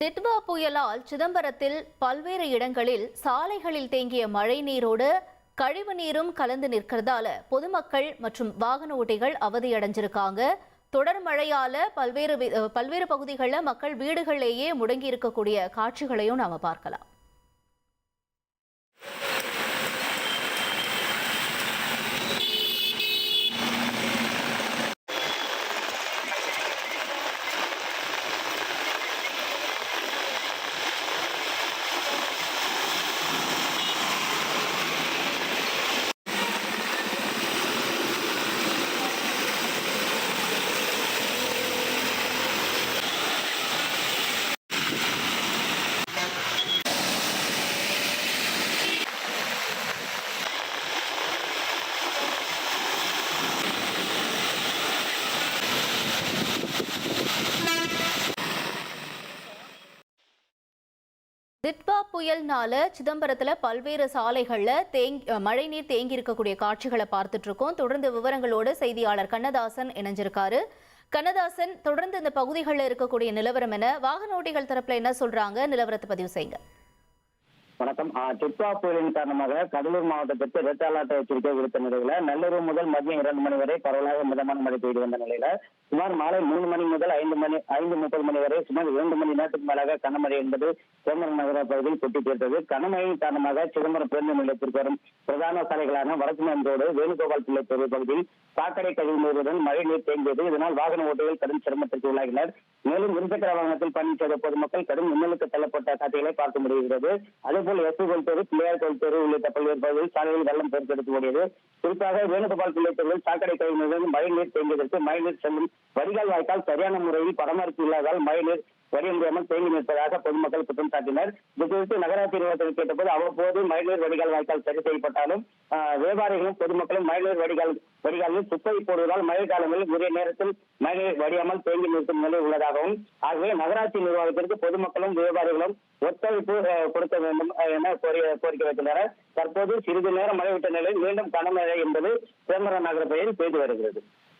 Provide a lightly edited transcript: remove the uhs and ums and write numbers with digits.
டிட்வா புயலால் சிதம்பரத்தில் பல்வேறு இடங்களில் சாலைகளில் தேங்கிய மழை நீரோடு கழிவு நீரும் கலந்து நிற்கிறதால பொதுமக்கள் மற்றும் வாகன ஓட்டிகள் அவதியடைஞ்சிருக்காங்க. தொடர் மழையால பல்வேறு பகுதிகளில் மக்கள் வீடுகளிலேயே முடங்கி இருக்கக்கூடிய காட்சிகளையும் நாம பார்க்கலாம். டிட்வா புயல்னால சிதம்பரத்துல பல்வேறு சாலைகள்ல மழைநீர் தேங்கி இருக்கக்கூடிய காட்சிகளை பார்த்துட்டு இருக்கோம். தொடர்ந்து விவரங்களோடு செய்தியாளர் கண்ணதாசன் இணைஞ்சிருக்காரு. கண்ணதாசன், தொடர்ந்து இந்த பகுதிகளில் இருக்கக்கூடிய நிலவரம் என்ன, வாகன ஓட்டிகள் தரப்புல என்ன சொல்றாங்க, நிலவரத்தை பதிவு செய்யுங்க. வணக்கம். டிட்வா புயலின் காரணமாக கடலூர் மாவட்டத்திற்கு ரெட் அலர்ட் எச்சரிக்கை விடுத்த நிலையில நள்ளிரவு முதல் மதியம் 2 மணி வரை பரவலாக மிதமான மழை பெய்து வந்த நிலையில சுமார் மாலை 3 மணி முதல் 5:30 மணி வரை சுமார் 2 மணி நேரத்துக்கு மேலாக கனமழை என்பது சிதம்பரம் நகர பகுதியில் கொட்டி தீர்த்தது. கனமழையின் காரணமாக சிதம்பரம் பேருந்து நிலையத்திற்கு வரும் பிரதான சாலைகளான வடக்குமன் ரோடு, வேணுகோபால் பிள்ளை தெரு பகுதியில் சாக்கடை கழிவு நீருடன் மழை நீர் தேங்கியது. இதனால் வாகன ஓட்டிகள் கடும் சிரமத்திற்கு உள்ளாகினர். மேலும் இருசக்கர வாகனத்தில் பயணம் செய்த பொதுமக்கள் கடும் மின்னலுக்கு தள்ளப்பட்ட காட்சிகளை பார்க்க முடிகிறது. அதேபோல் எஸ் தெரு, பிள்ளையார் கோயில் தெரு உள்ளிட்ட பல்வேறு பகுதியில் சாலையில் வெள்ளம் பெருக்கெடுத்து ஓடியது. குறிப்பாக வேணுகோபால் பிள்ளை தெருவில் சாக்கடை கழிவு நீருடன் மழை நீர் தேங்கியதற்கு மழைநீர் செல்லும் வடிகால் வாய்க்கால் சரியான முறையில் பராமரிப்பு இல்லாதால் மழைநீர் வடிய முடியாமல் தேங்கி நிற்பதாக பொதுமக்கள் குற்றம் சாட்டினர். இது குறித்து நகராட்சி நிர்வாகத்தில் கேட்டபோது அவ்வப்போது மழைநீர் வடிகால் வாய்க்கால் சரி செய்யப்பட்டாலும் வியாபாரிகளும் பொதுமக்களும் மழைநீர் வடிகாலில் குப்பை போடுவதால் மழை காலங்களில் உரிய நேரத்தில் மழைநீர் வடியாமல் தேங்கி நிற்கும் நிலை உள்ளதாகவும், ஆகவே நகராட்சி நிர்வாகத்திற்கு பொதுமக்களும் வியாபாரிகளும் ஒத்துழைப்பு கொடுக்க வேண்டும் என கோரிக்கை வைத்துள்ளனர். தற்போது சிறிது நேரம் மழை விட்ட நிலையில் மீண்டும் கனமழை என்பது சிதம்பரம் நகர பகுதியில் பெய்து வருகிறது.